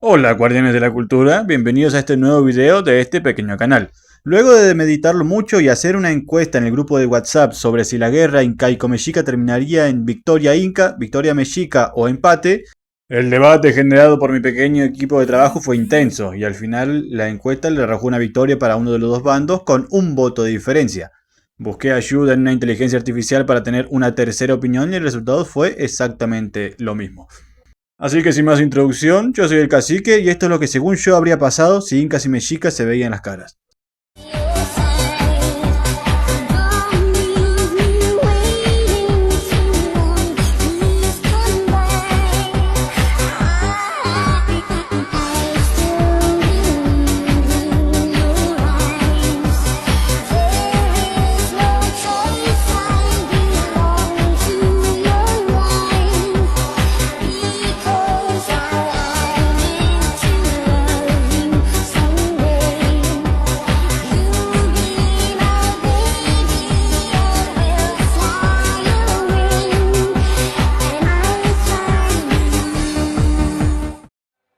Hola guardianes de la cultura, bienvenidos a este nuevo video de este pequeño canal. Luego de meditarlo mucho y hacer una encuesta en el grupo de WhatsApp sobre si la guerra incaico-mexica terminaría en victoria inca, victoria mexica o empate, el debate generado por mi pequeño equipo de trabajo fue intenso y al final la encuesta le arrojó una victoria para uno de los dos bandos con un voto de diferencia. Busqué ayuda en una inteligencia artificial para tener una tercera opinión y el resultado fue exactamente lo mismo. Así que sin más introducción, yo soy el cacique y esto es lo que según yo habría pasado si incas y mexicas se veían las caras.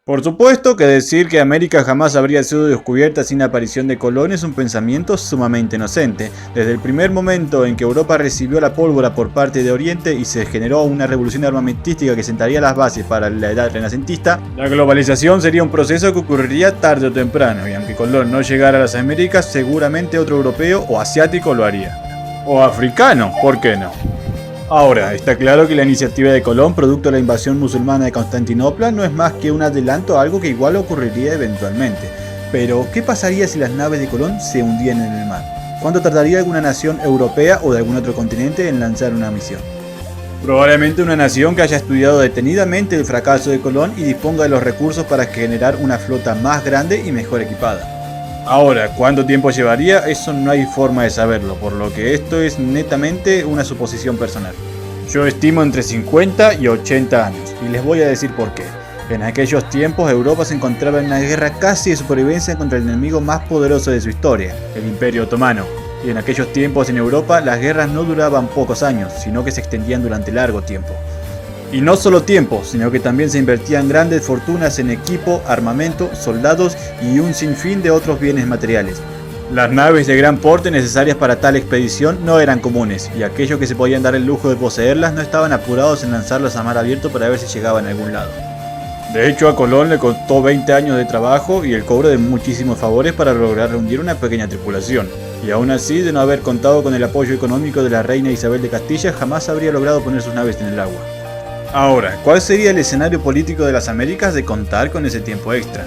Por supuesto que decir que América jamás habría sido descubierta sin la aparición de Colón es un pensamiento sumamente inocente. Desde el primer momento en que Europa recibió la pólvora por parte de Oriente y se generó una revolución armamentística que sentaría las bases para la edad renacentista, la globalización sería un proceso que ocurriría tarde o temprano, y aunque Colón no llegara a las Américas, seguramente otro europeo o asiático lo haría. O africano, ¿por qué no? Ahora, está claro que la iniciativa de Colón, producto de la invasión musulmana de Constantinopla, no es más que un adelanto a algo que igual ocurriría eventualmente. Pero, ¿qué pasaría si las naves de Colón se hundían en el mar? ¿Cuánto tardaría alguna nación europea o de algún otro continente en lanzar una misión? Probablemente una nación que haya estudiado detenidamente el fracaso de Colón y disponga de los recursos para generar una flota más grande y mejor equipada. Ahora, ¿cuánto tiempo llevaría? Eso no hay forma de saberlo, por lo que esto es netamente una suposición personal. Yo estimo entre 50 y 80 años, y les voy a decir por qué. En aquellos tiempos Europa se encontraba en una guerra casi de supervivencia contra el enemigo más poderoso de su historia, el Imperio Otomano. Y en aquellos tiempos en Europa las guerras no duraban pocos años, sino que se extendían durante largo tiempo. Y no solo tiempo, sino que también se invertían grandes fortunas en equipo, armamento, soldados y un sinfín de otros bienes materiales. Las naves de gran porte necesarias para tal expedición no eran comunes, y aquellos que se podían dar el lujo de poseerlas no estaban apurados en lanzarlas a mar abierto para ver si llegaban a algún lado. De hecho, a Colón le costó 20 años de trabajo y el cobro de muchísimos favores para lograr reunir una pequeña tripulación. Y aún así, de no haber contado con el apoyo económico de la reina Isabel de Castilla, jamás habría logrado poner sus naves en el agua. Ahora, ¿cuál sería el escenario político de las Américas de contar con ese tiempo extra?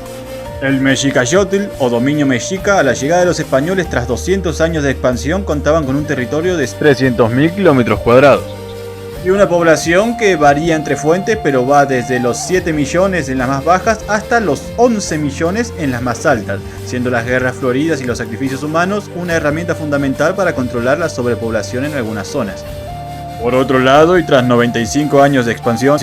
El Mexicayotl, o dominio mexica, a la llegada de los españoles tras 200 años de expansión contaban con un territorio de 300.000 kilómetros cuadrados. Y una población que varía entre fuentes, pero va desde los 7 millones en las más bajas hasta los 11 millones en las más altas, siendo las guerras floridas y los sacrificios humanos una herramienta fundamental para controlar la sobrepoblación en algunas zonas. Por otro lado, y tras 95 años de expansión,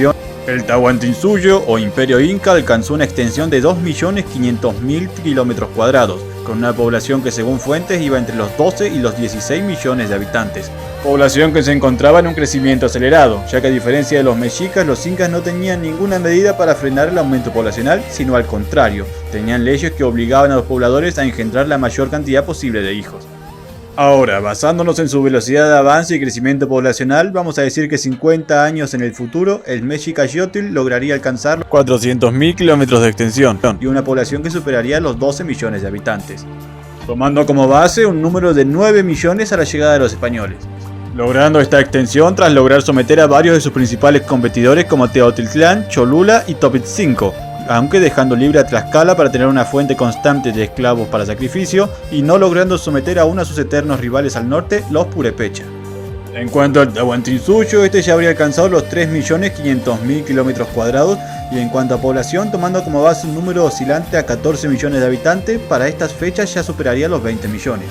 el Tahuantinsuyo o Imperio Inca alcanzó una extensión de 2.500.000 kilómetros cuadrados, con una población que según fuentes iba entre los 12 y los 16 millones de habitantes. Población que se encontraba en un crecimiento acelerado, ya que a diferencia de los mexicas, los incas no tenían ninguna medida para frenar el aumento poblacional, sino al contrario, tenían leyes que obligaban a los pobladores a engendrar la mayor cantidad posible de hijos. Ahora, basándonos en su velocidad de avance y crecimiento poblacional, vamos a decir que 50 años en el futuro, el Mexicayotl lograría alcanzar los 400.000 kilómetros de extensión y una población que superaría los 12 millones de habitantes, tomando como base un número de 9 millones a la llegada de los españoles, logrando esta extensión tras lograr someter a varios de sus principales competidores como Teotitlán, Cholula y Topetzinco, aunque dejando libre a Tlaxcala para tener una fuente constante de esclavos para sacrificio y no logrando someter aún a sus eternos rivales al norte, los Purepecha. En cuanto al Tahuantinsuyo, este ya habría alcanzado los 3.500.000 kilómetros cuadrados y en cuanto a población, tomando como base un número oscilante a 14 millones de habitantes, para estas fechas ya superaría los 20 millones.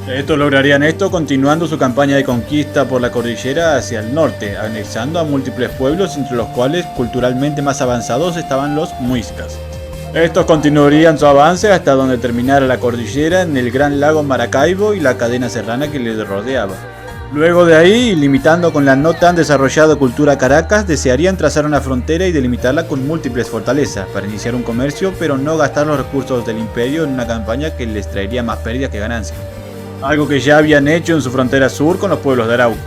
Estos lograrían esto continuando su campaña de conquista por la cordillera hacia el norte, anexando a múltiples pueblos entre los cuales culturalmente más avanzados estaban los muiscas. Estos continuarían su avance hasta donde terminara la cordillera en el gran lago Maracaibo y la cadena serrana que le rodeaba. Luego de ahí, limitando con la no tan desarrollada cultura Caracas, desearían trazar una frontera y delimitarla con múltiples fortalezas para iniciar un comercio, pero no gastar los recursos del imperio en una campaña que les traería más pérdidas que ganancias. Algo que ya habían hecho en su frontera sur con los pueblos de Arauco.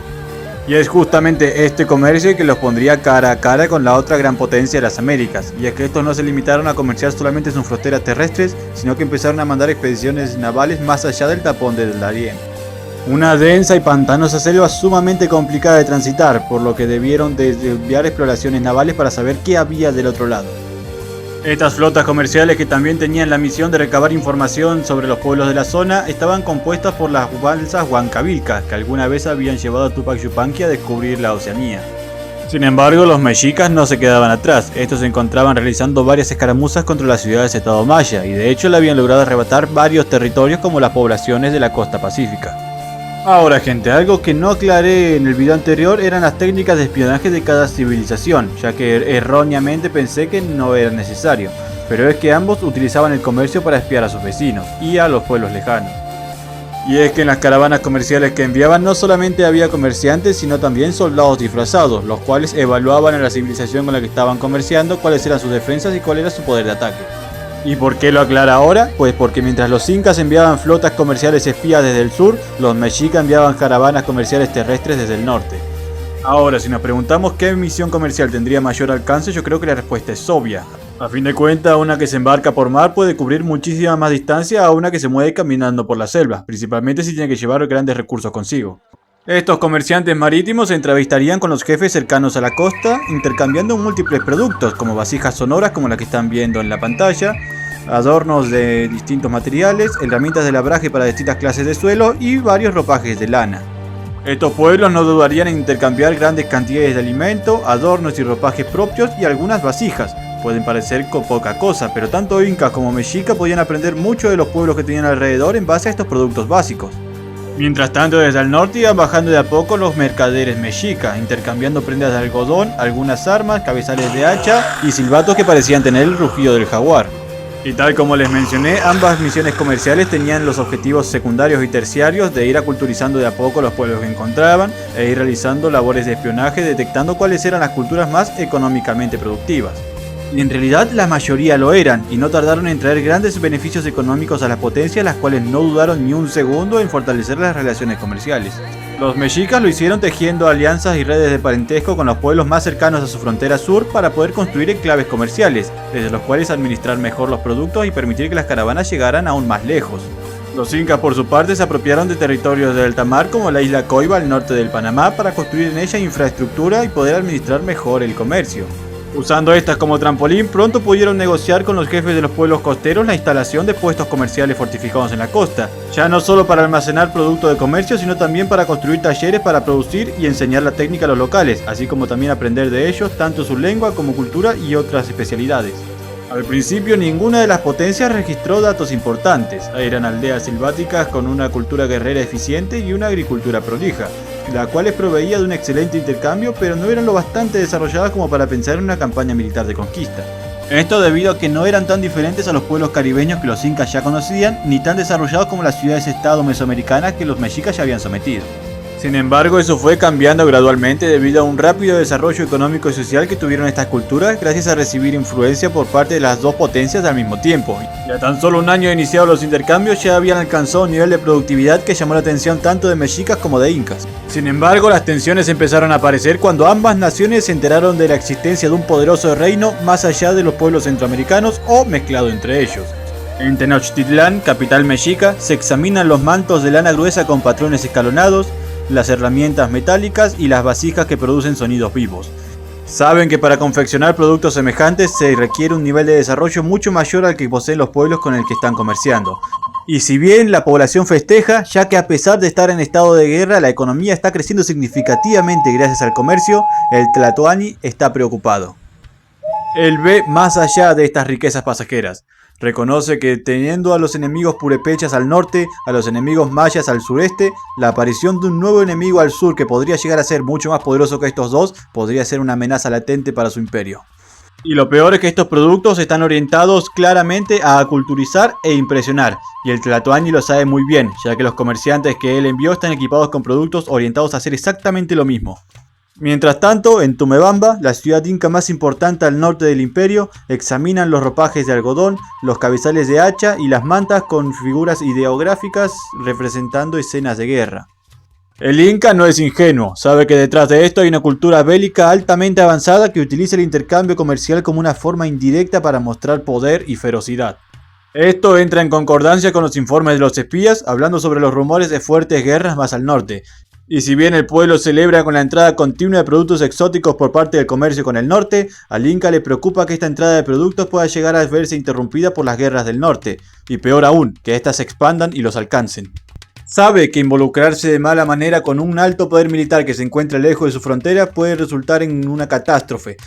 Y es justamente este comercio que los pondría cara a cara con la otra gran potencia de las Américas, y es que estos no se limitaron a comerciar solamente en sus fronteras terrestres, sino que empezaron a mandar expediciones navales más allá del tapón del Darién. Una densa y pantanosa selva sumamente complicada de transitar, por lo que debieron de enviar exploraciones navales para saber qué había del otro lado. Estas flotas comerciales, que también tenían la misión de recabar información sobre los pueblos de la zona, estaban compuestas por las balsas Huancavilcas, que alguna vez habían llevado a Tupac Yupanqui a descubrir la Oceanía. Sin embargo, los mexicas no se quedaban atrás. Estos se encontraban realizando varias escaramuzas contra las ciudades-estado maya, y de hecho le habían logrado arrebatar varios territorios como las poblaciones de la costa pacífica. Ahora gente, algo que no aclaré en el video anterior eran las técnicas de espionaje de cada civilización, ya que erróneamente pensé que no era necesario, pero es que ambos utilizaban el comercio para espiar a sus vecinos y a los pueblos lejanos. Y es que en las caravanas comerciales que enviaban no solamente había comerciantes, sino también soldados disfrazados, los cuales evaluaban a la civilización con la que estaban comerciando cuáles eran sus defensas y cuál era su poder de ataque. ¿Y por qué lo aclara ahora? Pues porque mientras los incas enviaban flotas comerciales espías desde el sur, los mexicas enviaban caravanas comerciales terrestres desde el norte. Ahora, si nos preguntamos qué misión comercial tendría mayor alcance, yo creo que la respuesta es obvia. A fin de cuentas, una que se embarca por mar puede cubrir muchísima más distancia a una que se mueve caminando por la selva, principalmente si tiene que llevar grandes recursos consigo. Estos comerciantes marítimos se entrevistarían con los jefes cercanos a la costa, intercambiando múltiples productos, como vasijas sonoras como la que están viendo en la pantalla, adornos de distintos materiales, herramientas de labraje para distintas clases de suelo y varios ropajes de lana. Estos pueblos no dudarían en intercambiar grandes cantidades de alimento, adornos y ropajes propios y algunas vasijas. Pueden parecer poca cosa, pero tanto incas como mexicas podían aprender mucho de los pueblos que tenían alrededor en base a estos productos básicos. Mientras tanto, desde el norte iban bajando de a poco los mercaderes mexicas, intercambiando prendas de algodón, algunas armas, cabezales de hacha y silbatos que parecían tener el rugido del jaguar. Y tal como les mencioné, ambas misiones comerciales tenían los objetivos secundarios y terciarios de ir aculturizando de a poco los pueblos que encontraban e ir realizando labores de espionaje detectando cuáles eran las culturas más económicamente productivas. Y en realidad la mayoría lo eran, y no tardaron en traer grandes beneficios económicos a las potencias, las cuales no dudaron ni un segundo en fortalecer las relaciones comerciales. Los mexicas lo hicieron tejiendo alianzas y redes de parentesco con los pueblos más cercanos a su frontera sur para poder construir enclaves comerciales, desde los cuales administrar mejor los productos y permitir que las caravanas llegaran aún más lejos. Los incas por su parte se apropiaron de territorios del alta mar como la isla Coiba al norte del Panamá para construir en ella infraestructura y poder administrar mejor el comercio. Usando estas como trampolín, pronto pudieron negociar con los jefes de los pueblos costeros la instalación de puestos comerciales fortificados en la costa, ya no solo para almacenar productos de comercio, sino también para construir talleres para producir y enseñar la técnica a los locales, así como también aprender de ellos tanto su lengua como cultura y otras especialidades. Al principio ninguna de las potencias registró datos importantes, eran aldeas selváticas con una cultura guerrera eficiente y una agricultura prolija, la cual les proveía de un excelente intercambio, pero no eran lo bastante desarrolladas como para pensar en una campaña militar de conquista. Esto debido a que no eran tan diferentes a los pueblos caribeños que los incas ya conocían, ni tan desarrollados como las ciudades-estado mesoamericanas que los mexicas ya habían sometido. Sin embargo, eso fue cambiando gradualmente debido a un rápido desarrollo económico y social que tuvieron estas culturas gracias a recibir influencia por parte de las dos potencias al mismo tiempo. Y a tan solo un año de iniciados los intercambios ya habían alcanzado un nivel de productividad que llamó la atención tanto de mexicas como de incas. Sin embargo, las tensiones empezaron a aparecer cuando ambas naciones se enteraron de la existencia de un poderoso reino más allá de los pueblos centroamericanos o mezclado entre ellos. En Tenochtitlán, capital mexica, se examinan los mantos de lana gruesa con patrones escalonados, las herramientas metálicas y las vasijas que producen sonidos vivos. Saben que para confeccionar productos semejantes se requiere un nivel de desarrollo mucho mayor al que poseen los pueblos con el que están comerciando. Y si bien la población festeja, ya que a pesar de estar en estado de guerra, la economía está creciendo significativamente gracias al comercio, el tlatoani está preocupado. Él ve más allá de estas riquezas pasajeras. Reconoce que teniendo a los enemigos purépechas al norte, a los enemigos mayas al sureste, la aparición de un nuevo enemigo al sur que podría llegar a ser mucho más poderoso que estos dos, podría ser una amenaza latente para su imperio. Y lo peor es que estos productos están orientados claramente a culturizar e impresionar, y el Tlatoani lo sabe muy bien, ya que los comerciantes que él envió están equipados con productos orientados a hacer exactamente lo mismo. Mientras tanto, en Tumebamba, la ciudad inca más importante al norte del imperio, examinan los ropajes de algodón, los cabezales de hacha y las mantas con figuras ideográficas representando escenas de guerra. El inca no es ingenuo, sabe que detrás de esto hay una cultura bélica altamente avanzada que utiliza el intercambio comercial como una forma indirecta para mostrar poder y ferocidad. Esto entra en concordancia con los informes de los espías hablando sobre los rumores de fuertes guerras más al norte. Y si bien el pueblo celebra con la entrada continua de productos exóticos por parte del comercio con el norte, al inca le preocupa que esta entrada de productos pueda llegar a verse interrumpida por las guerras del norte, y peor aún, que éstas se expandan y los alcancen. Sabe que involucrarse de mala manera con un alto poder militar que se encuentra lejos de su frontera puede resultar en una catástrofe,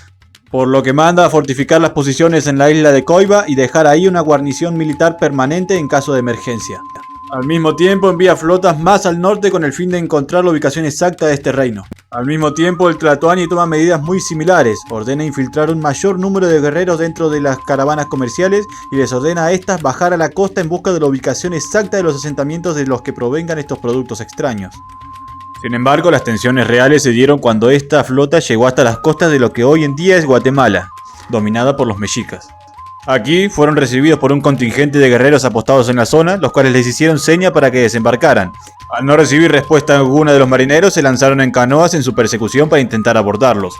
por lo que manda a fortificar las posiciones en la isla de Coiba y dejar ahí una guarnición militar permanente en caso de emergencia. Al mismo tiempo envía flotas más al norte con el fin de encontrar la ubicación exacta de este reino. Al mismo tiempo el Tlatoani toma medidas muy similares, ordena infiltrar un mayor número de guerreros dentro de las caravanas comerciales y les ordena a estas bajar a la costa en busca de la ubicación exacta de los asentamientos de los que provengan estos productos extraños. Sin embargo, las tensiones reales se dieron cuando esta flota llegó hasta las costas de lo que hoy en día es Guatemala, dominada por los mexicas. Aquí fueron recibidos por un contingente de guerreros apostados en la zona, los cuales les hicieron seña para que desembarcaran. Al no recibir respuesta alguna de los marineros, se lanzaron en canoas en su persecución para intentar abordarlos.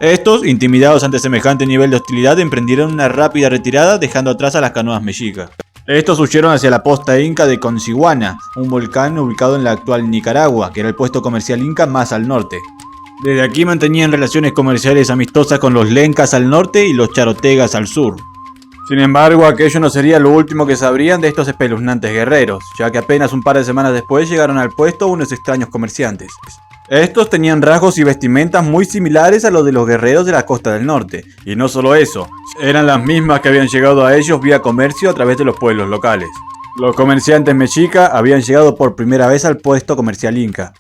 Estos, intimidados ante semejante nivel de hostilidad, emprendieron una rápida retirada, dejando atrás a las canoas mexicas. Estos huyeron hacia la posta inca de Concihuana, un volcán ubicado en la actual Nicaragua, que era el puesto comercial inca más al norte. Desde aquí mantenían relaciones comerciales amistosas con los lencas al norte y los charotegas al sur. Sin embargo, aquello no sería lo último que sabrían de estos espeluznantes guerreros, ya que apenas un par de semanas después llegaron al puesto unos extraños comerciantes. Estos tenían rasgos y vestimentas muy similares a los de los guerreros de la costa del norte, y no solo eso, eran las mismas que habían llegado a ellos vía comercio a través de los pueblos locales. Los comerciantes mexicas habían llegado por primera vez al puesto comercial inca.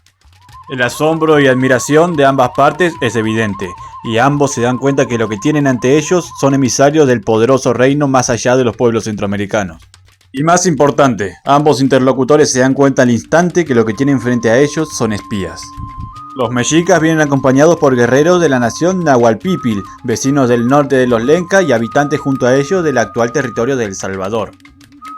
El asombro y admiración de ambas partes es evidente, y ambos se dan cuenta que lo que tienen ante ellos son emisarios del poderoso reino más allá de los pueblos centroamericanos. Y más importante, ambos interlocutores se dan cuenta al instante que lo que tienen frente a ellos son espías. Los mexicas vienen acompañados por guerreros de la nación Nahualpípil, vecinos del norte de los Lenca y habitantes junto a ellos del actual territorio de El Salvador.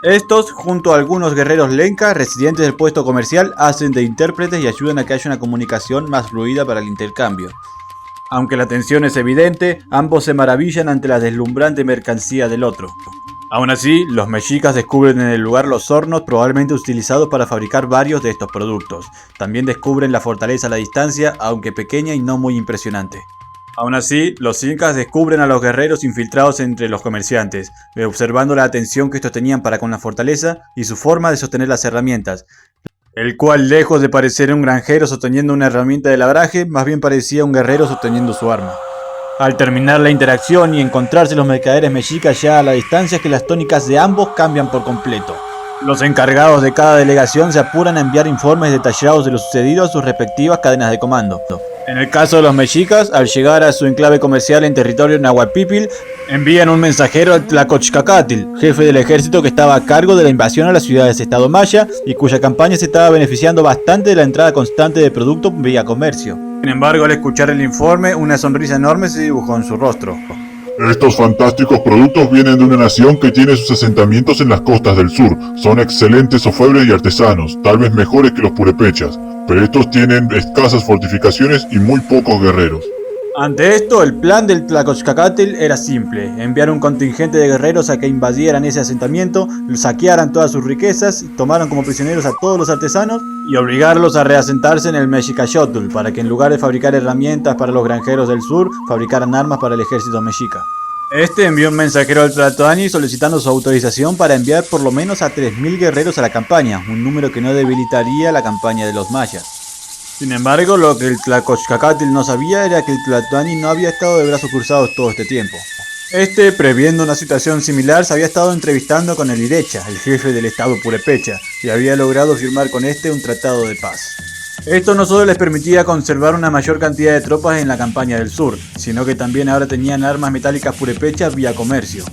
Estos, junto a algunos guerreros Lenca, residentes del puesto comercial, hacen de intérpretes y ayudan a que haya una comunicación más fluida para el intercambio. Aunque la tensión es evidente, ambos se maravillan ante la deslumbrante mercancía del otro. Aún así, los mexicas descubren en el lugar los hornos probablemente utilizados para fabricar varios de estos productos. También descubren la fortaleza a la distancia, aunque pequeña y no muy impresionante. Aún así, los incas descubren a los guerreros infiltrados entre los comerciantes, observando la atención que estos tenían para con la fortaleza y su forma de sostener las herramientas, el cual, lejos de parecer un granjero sosteniendo una herramienta de labraje, más bien parecía un guerrero sosteniendo su arma. Al terminar la interacción y encontrarse los mercaderes mexicas ya a la distancia, es que las tónicas de ambos cambian por completo. Los encargados de cada delegación se apuran a enviar informes detallados de lo sucedido a sus respectivas cadenas de comando. En el caso de los mexicas, al llegar a su enclave comercial en territorio Nahualpípil, envían un mensajero al Tlacochcacatl, jefe del ejército que estaba a cargo de la invasión a las ciudades-estado maya y cuya campaña se estaba beneficiando bastante de la entrada constante de productos vía comercio. Sin embargo, al escuchar el informe, una sonrisa enorme se dibujó en su rostro. Estos fantásticos productos vienen de una nación que tiene sus asentamientos en las costas del sur. Son excelentes orfebres y artesanos, tal vez mejores que los purépechas, pero estos tienen escasas fortificaciones y muy pocos guerreros. Ante esto, el plan del Tlacochcacatl era simple: enviar un contingente de guerreros a que invadieran ese asentamiento, saquearan todas sus riquezas, tomaran como prisioneros a todos los artesanos y obligarlos a reasentarse en el Mexicayotl, para que en lugar de fabricar herramientas para los granjeros del sur, fabricaran armas para el ejército mexica. Este envió un mensajero al Tlatoani solicitando su autorización para enviar por lo menos a 3000 guerreros a la campaña, un número que no debilitaría la campaña de los mayas. Sin embargo, lo que el Tlacochcacatl no sabía era que el Tlatoani no había estado de brazos cruzados todo este tiempo. Este, previendo una situación similar, se había estado entrevistando con el Irecha, el jefe del estado purépecha, y había logrado firmar con este un tratado de paz. Esto no solo les permitía conservar una mayor cantidad de tropas en la campaña del sur, sino que también ahora tenían armas metálicas purépechas vía comercio.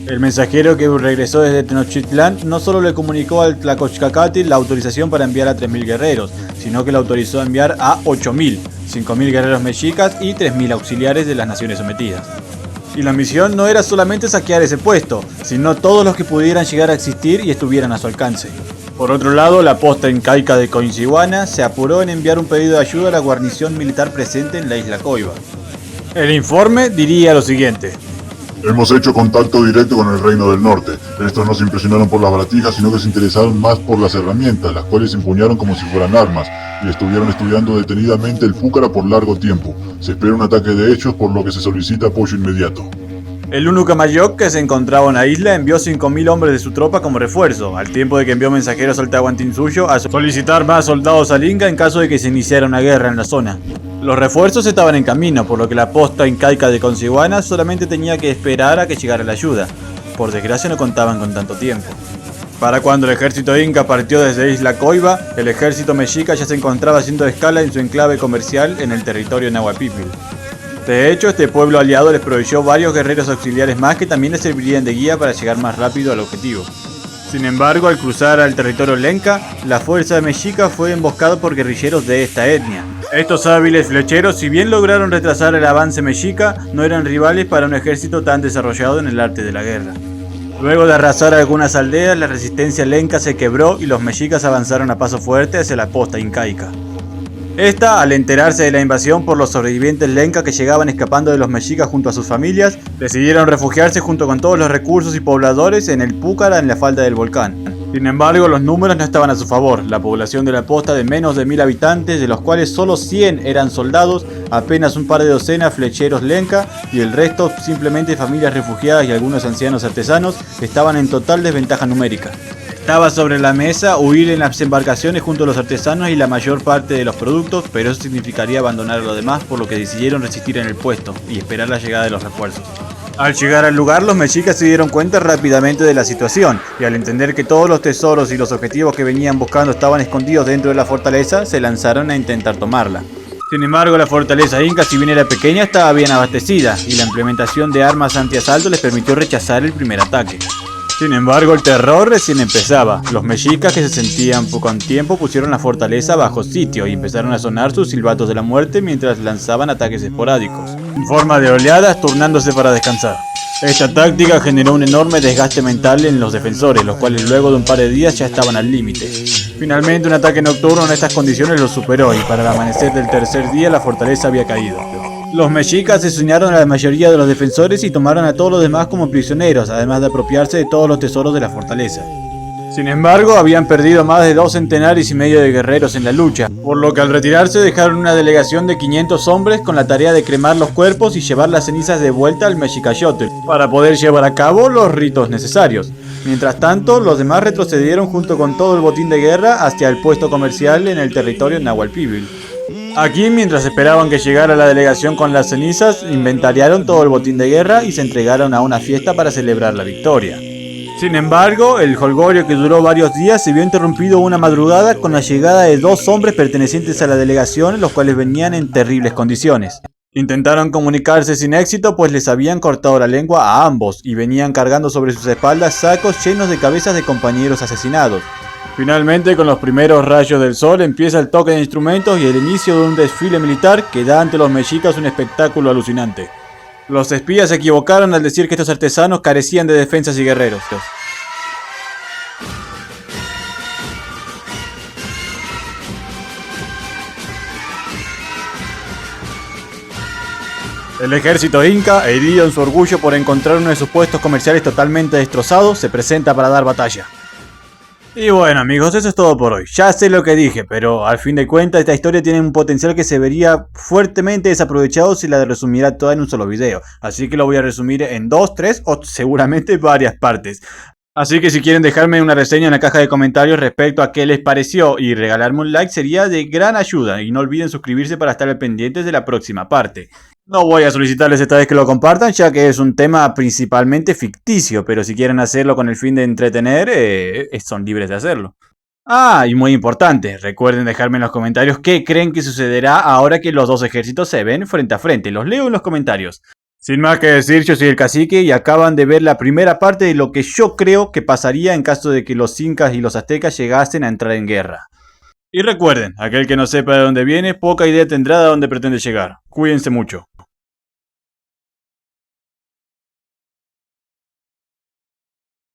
El mensajero que regresó desde Tenochtitlán no solo le comunicó al Tlacochcacatl la autorización para enviar a 3.000 guerreros, sino que le autorizó a enviar a 8.000, 5.000 guerreros mexicas y 3.000 auxiliares de las naciones sometidas. Y la misión no era solamente saquear ese puesto, sino todos los que pudieran llegar a existir y estuvieran a su alcance. Por otro lado, la posta incaica de Coinchihuana se apuró en enviar un pedido de ayuda a la guarnición militar presente en la isla Coiba. El informe diría lo siguiente: Hemos hecho contacto directo con el Reino del Norte. Estos no se impresionaron por las baratijas, sino que se interesaron más por las herramientas, las cuales empuñaron como si fueran armas, y estuvieron estudiando detenidamente el Púcara por largo tiempo. Se espera un ataque de hechos, por lo que se solicita apoyo inmediato. El Unucamayoc, que se encontraba en la isla, envió 5.000 hombres de su tropa como refuerzo, al tiempo de que envió mensajeros al Tahuantinsuyo a solicitar más soldados al Inca en caso de que se iniciara una guerra en la zona. Los refuerzos estaban en camino, por lo que la posta incaica de Coinchihuana solamente tenía que esperar a que llegara la ayuda. Por desgracia no contaban con tanto tiempo. Para cuando el ejército inca partió desde Isla Coiba, el ejército mexica ya se encontraba haciendo escala en su enclave comercial en el territorio Nahuapípil. De hecho, este pueblo aliado les proveyó varios guerreros auxiliares más que también les servirían de guía para llegar más rápido al objetivo. Sin embargo, al cruzar al territorio lenca, la fuerza mexica fue emboscada por guerrilleros de esta etnia. Estos hábiles flecheros, si bien lograron retrasar el avance mexica, no eran rivales para un ejército tan desarrollado en el arte de la guerra. Luego de arrasar algunas aldeas, la resistencia lenca se quebró y los mexicas avanzaron a paso fuerte hacia la posta incaica. Esta, al enterarse de la invasión por los sobrevivientes lenca que llegaban escapando de los mexicas junto a sus familias, decidieron refugiarse junto con todos los recursos y pobladores en el Púcara en la falda del volcán. Sin embargo, los números no estaban a su favor. La población de la posta de menos de 1.000 habitantes, de los cuales solo 100 eran soldados, apenas un par de docenas flecheros lenca y el resto simplemente familias refugiadas y algunos ancianos artesanos, estaban en total desventaja numérica. Estaba sobre la mesa huir en las embarcaciones junto a los artesanos y la mayor parte de los productos, pero eso significaría abandonar a lo demás, por lo que decidieron resistir en el puesto y esperar la llegada de los refuerzos. Al llegar al lugar, los mexicas se dieron cuenta rápidamente de la situación, y al entender que todos los tesoros y los objetivos que venían buscando estaban escondidos dentro de la fortaleza, se lanzaron a intentar tomarla. Sin embargo, la fortaleza inca, si bien era pequeña, estaba bien abastecida, y la implementación de armas antiasalto les permitió rechazar el primer ataque. Sin embargo, el terror recién empezaba. Los mexicas, que se sentían con tiempo, pusieron la fortaleza bajo sitio y empezaron a sonar sus silbatos de la muerte mientras lanzaban ataques esporádicos, en forma de oleadas, turnándose para descansar. Esta táctica generó un enorme desgaste mental en los defensores, los cuales luego de un par de días ya estaban al límite. Finalmente, un ataque nocturno en estas condiciones los superó y para el amanecer del tercer día la fortaleza había caído. Los mexicas asesinaron a la mayoría de los defensores y tomaron a todos los demás como prisioneros, además de apropiarse de todos los tesoros de la fortaleza. Sin embargo, habían perdido más de 2 centenares y medio de guerreros en la lucha, por lo que al retirarse dejaron una delegación de 500 hombres con la tarea de cremar los cuerpos y llevar las cenizas de vuelta al Mexicayotl, para poder llevar a cabo los ritos necesarios. Mientras tanto, los demás retrocedieron junto con todo el botín de guerra hacia el puesto comercial en el territorio Nahualpípil. Aquí, mientras esperaban que llegara la delegación con las cenizas, inventariaron todo el botín de guerra y se entregaron a una fiesta para celebrar la victoria. Sin embargo, el jolgorio, que duró varios días, se vio interrumpido una madrugada con la llegada de 2 hombres pertenecientes a la delegación, los cuales venían en terribles condiciones. Intentaron comunicarse sin éxito, pues les habían cortado la lengua a ambos y venían cargando sobre sus espaldas sacos llenos de cabezas de compañeros asesinados. Finalmente, con los primeros rayos del sol, empieza el toque de instrumentos y el inicio de un desfile militar que da ante los mexicas un espectáculo alucinante. Los espías se equivocaron al decir que estos artesanos carecían de defensas y guerreros. El ejército inca, herido en su orgullo por encontrar uno de sus puestos comerciales totalmente destrozado, se presenta para dar batalla. Y bueno, amigos, eso es todo por hoy. Ya sé lo que dije, pero al fin de cuentas esta historia tiene un potencial que se vería fuertemente desaprovechado si la resumiera toda en un solo video. Así que lo voy a resumir en 2, 3 o seguramente varias partes. Así que si quieren dejarme una reseña en la caja de comentarios respecto a qué les pareció y regalarme un like sería de gran ayuda. Y no olviden suscribirse para estar al pendiente de la próxima parte. No voy a solicitarles esta vez que lo compartan, ya que es un tema principalmente ficticio, pero si quieren hacerlo con el fin de entretener, son libres de hacerlo. Ah, y muy importante, recuerden dejarme en los comentarios qué creen que sucederá ahora que los dos ejércitos se ven frente a frente. Los leo en los comentarios. Sin más que decir, yo soy el cacique y acaban de ver la primera parte de lo que yo creo que pasaría en caso de que los incas y los aztecas llegasen a entrar en guerra. Y recuerden, aquel que no sepa de dónde viene, poca idea tendrá de dónde pretende llegar. Cuídense mucho.